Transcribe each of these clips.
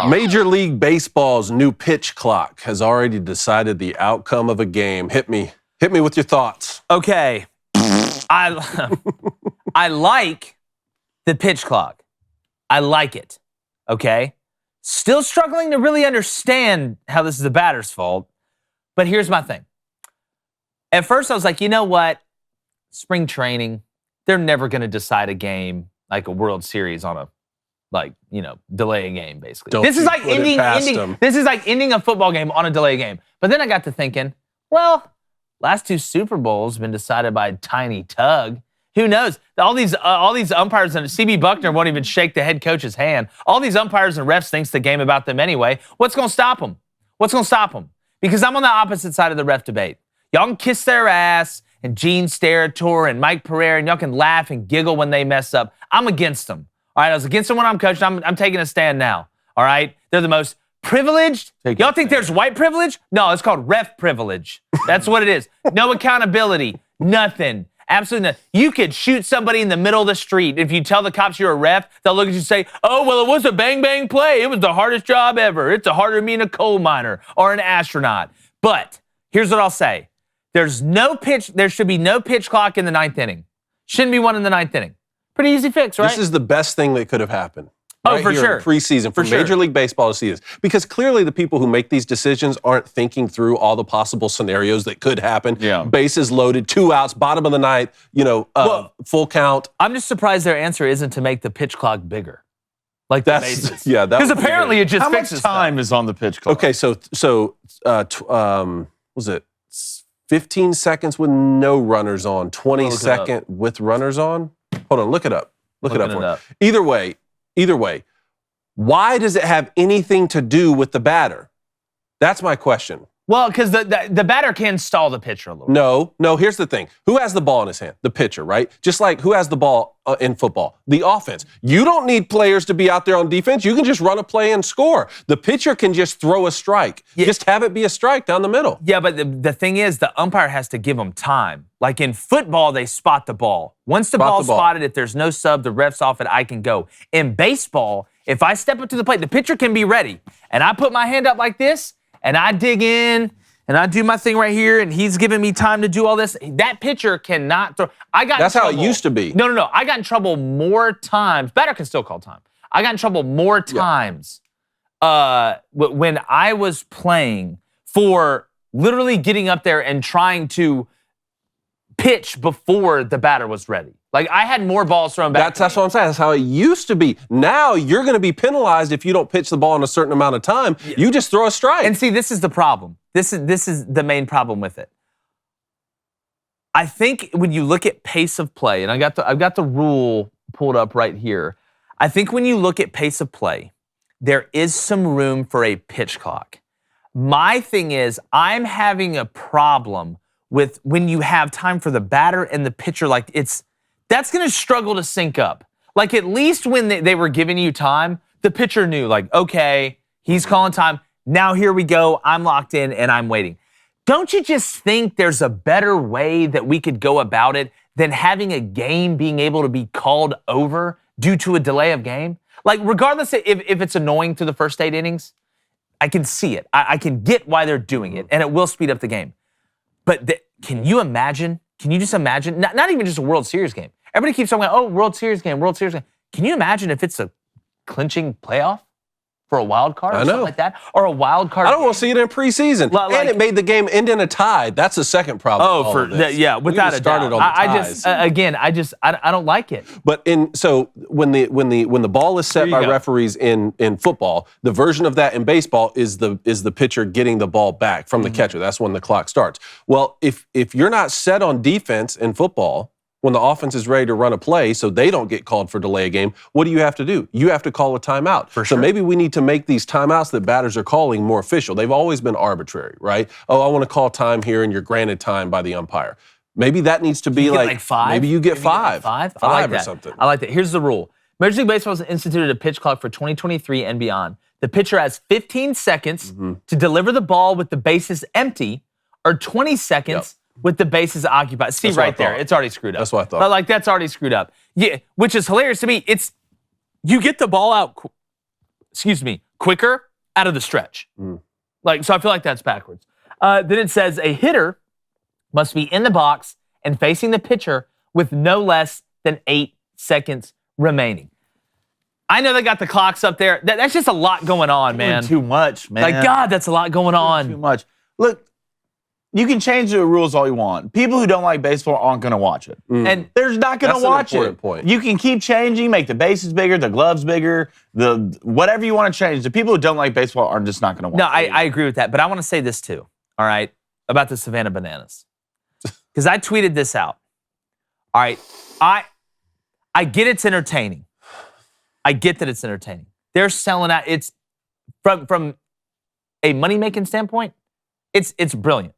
Major League Baseball's new pitch clock has already decided the outcome of a game. Hit me with your thoughts. Okay. I like the pitch clock. I like it. Okay? Still struggling to really understand how this is the batter's fault. But here's my thing. At first, I was like, you know what? Spring training, they're never going to decide a game like a World Series on a, delay a game, basically. This is like ending a football game on a delay game. But then I got to thinking, well, last 2 Super Bowls have been decided by a tiny tug. Who knows? All these umpires, and C.B. Buckner won't even shake the head coach's hand. All these umpires and refs thinks the game about them anyway. What's going to stop them? What's going to stop them? Because I'm on the opposite side of the ref debate. Y'all can kiss their ass, and Gene Steratore and Mike Pereira, and y'all can laugh and giggle when they mess up. I'm against them. All right, I was against them when I'm coaching. I'm taking a stand now. All right? They're the most privileged. Y'all think there's white privilege? No, it's called ref privilege. That's what it is. No accountability. Nothing. Absolutely nothing. You could shoot somebody in the middle of the street. If you tell the cops you're a ref, they'll look at you and say, oh, well, it was a bang-bang play. It was the hardest job ever. It's harder than being a coal miner or an astronaut. But here's what I'll say. There should be no pitch clock in the 9th inning. Shouldn't be one in the 9th inning. Pretty easy fix, right? This is the best thing that could have happened. Oh, right for here sure. In preseason for Major League Baseball to see this. Because clearly the people who make these decisions aren't thinking through all the possible scenarios that could happen. Yeah. Bases loaded, 2 outs, bottom of the ninth, full count. I'm just surprised their answer isn't to make the pitch clock bigger. Like the bases. Yeah, because apparently it just How fixes much time stuff. is on the pitch clock? Okay, was it 15 seconds with no runners on, 20 seconds with runners on? Hold on, look it up. Look it up for me. Either way, why does it have anything to do with the batter? That's my question. Well, because the batter can stall the pitcher a little bit. No, here's the thing. Who has the ball in his hand? The pitcher, right? Just like who has the ball in football? The offense. You don't need players to be out there on defense. You can just run a play and score. The pitcher can just throw a strike. Yeah. Just have it be a strike down the middle. Yeah, but the thing is, the umpire has to give them time. Like in football, they spot the ball. Once the ball's spotted, if there's no sub, the ref's off it, I can go. In baseball, if I step up to the plate, the pitcher can be ready. And I put my hand up like this, and I dig in, and I do my thing right here, and he's giving me time to do all this. That pitcher cannot throw. That's how it used to be. No. I got in trouble more times. Batter can still call time. I got in trouble more times when I was playing for literally getting up there and trying to pitch before the batter was ready. Like, I had more balls thrown back. That's what I'm saying. That's how it used to be. Now you're going to be penalized if you don't pitch the ball in a certain amount of time. Yeah. You just throw a strike. And see, this is the problem. This is the main problem with it. I think when you look at pace of play, and I've got the rule pulled up right here. I think when you look at pace of play, there is some room for a pitch clock. My thing is, I'm having a problem with when you have time for the batter and the pitcher, that's going to struggle to sync up. Like, at least when they were giving you time, the pitcher knew, like, okay, he's calling time. Now here we go. I'm locked in and I'm waiting. Don't you just think there's a better way that we could go about it than having a game being able to be called over due to a delay of game? Like, regardless if it's annoying through the first 8 innings, I can see it. I can get why they're doing it, and it will speed up the game. But can you imagine? Can you just imagine? Not even just a World Series game. Everybody keeps talking about, oh, World Series game. Can you imagine if it's a clinching playoff for a wild card or something like that? Or a wild card? I don't want to see it in preseason. And it made the game end in a tie. That's the second problem. Without a doubt. I don't like it. But when the ball is set by referees in football, the version of that in baseball is the pitcher getting the ball back from the catcher. That's when the clock starts. Well, if you're not set on defense in football, when the offense is ready to run a play so they don't get called for delay a game, what do you have to do? You have to call a timeout. So maybe we need to make these timeouts that batters are calling more official. They've always been arbitrary, right? Oh, I want to call time here and you're granted time by the umpire. Maybe that needs to be like 5? Maybe you get 5. I like or that. something. I like that. Here's the rule. Major League Baseball has instituted a pitch clock for 2023 and beyond. The pitcher has 15 seconds to deliver the ball with the bases empty, or 20 seconds with the bases occupied. See, right there, it's already screwed up. That's what I thought. Like, that's already screwed up. Yeah, which is hilarious to me. You get the ball out quicker out of the stretch. So I feel like that's backwards. Then it says a hitter must be in the box and facing the pitcher with no less than 8 seconds remaining. I know they got the clocks up there. That's just a lot going on, man. Too much, man. Like, God, that's a lot going on. Too much. Look, you can change the rules all you want. People who don't like baseball aren't going to watch it. And They're not going to watch an important it. point. You can keep changing, make the bases bigger, the gloves bigger, the whatever you want to change. The people who don't like baseball are just not going to watch no, it. I agree with that. But I want to say this too, all right, about the Savannah Bananas. Because I tweeted this out. All right, I get it's entertaining. I get that it's entertaining. They're selling out. It's from a money-making standpoint, it's brilliant.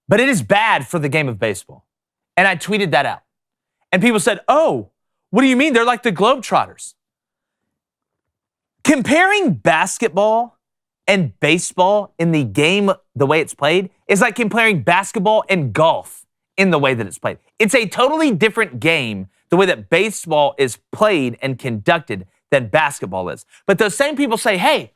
But it is bad for the game of baseball. And I tweeted that out. And people said, oh, what do you mean? They're like the Globetrotters. Comparing basketball and baseball in the game, the way it's played, is like comparing basketball and golf in the way that it's played. It's a totally different game, the way that baseball is played and conducted than basketball is. But those same people say, hey,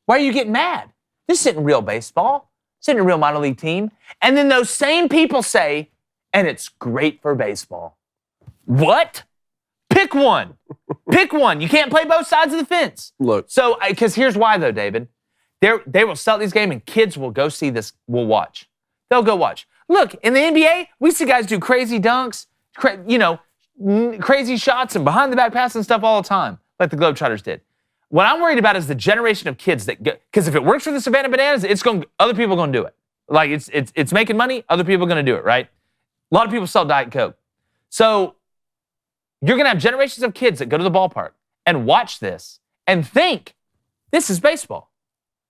why are you getting mad? This isn't real baseball. This isn't a real minor league team. And then those same people say, and it's great for baseball. What? Pick one. Pick one. You can't play both sides of the fence. Look. So, because here's why though, David. They will sell these games and kids will go see this, will watch. They'll go watch. Look, in the NBA, we see guys do crazy dunks, crazy shots and behind the back passes and stuff all the time, like the Globetrotters did. What I'm worried about is the generation of kids that go, because if it works for the Savannah Bananas, other people are going to do it. Like it's making money, other people are going to do it, right? A lot of people sell Diet Coke. So you're going to have generations of kids that go to the ballpark and watch this and think, this is baseball.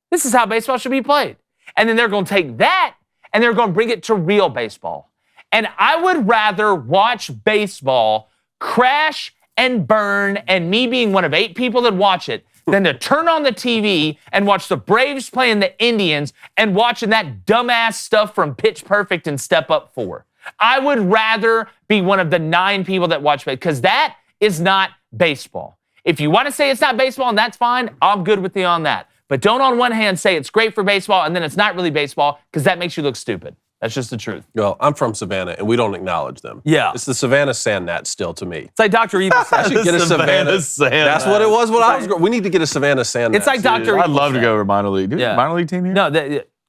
This is how baseball should be played. And then they're going to take that and they're going to bring it to real baseball. And I would rather watch baseball crash and burn and me being one of 8 people that watch it than to turn on the TV and watch the Braves playing the Indians and watching that dumbass stuff from Pitch Perfect and Step Up 4. I would rather be one of the 9 people that watch baseball because that is not baseball. If you want to say it's not baseball and that's fine, I'm good with you on that. But don't on one hand say it's great for baseball and then it's not really baseball because that makes you look stupid. That's just the truth. Well, I'm from Savannah, and we don't acknowledge them. Yeah. It's the Savannah Sand Gnats still to me. It's like Dr. Evil said. I should get a Savannah. That's what it was when I was growing. We need to get a Savannah Sand It's Gnats. like Dr. I'd Evil love to said. go over minor league. Yeah. Minor league team here? No,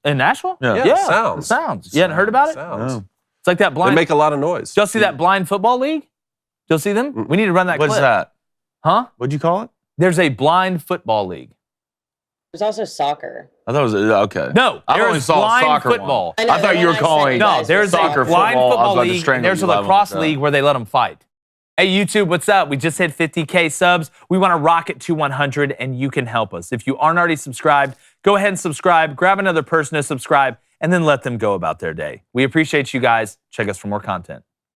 in Nashville? Yeah. Sounds. You hadn't heard about it? Sounds. No. It's like that blind. They make a lot of noise. Did y'all see that blind football league? Did y'all see them? We need to run that What's clip. that? Huh? What'd you call it? There's a blind football league. There's also soccer. I thought it was okay. No, I only there's saw blind soccer football. one. I thought you were calling No, there's soccer a blind football. I was football about to league, strangle and there's a you live on lacrosse the show. league where they let them fight. Hey, YouTube, what's up? We just hit 50K subs. We want to rock it to 100, and you can help us. If you aren't already subscribed, go ahead and subscribe. Grab another person to subscribe, and then let them go about their day. We appreciate you guys. Check us for more content.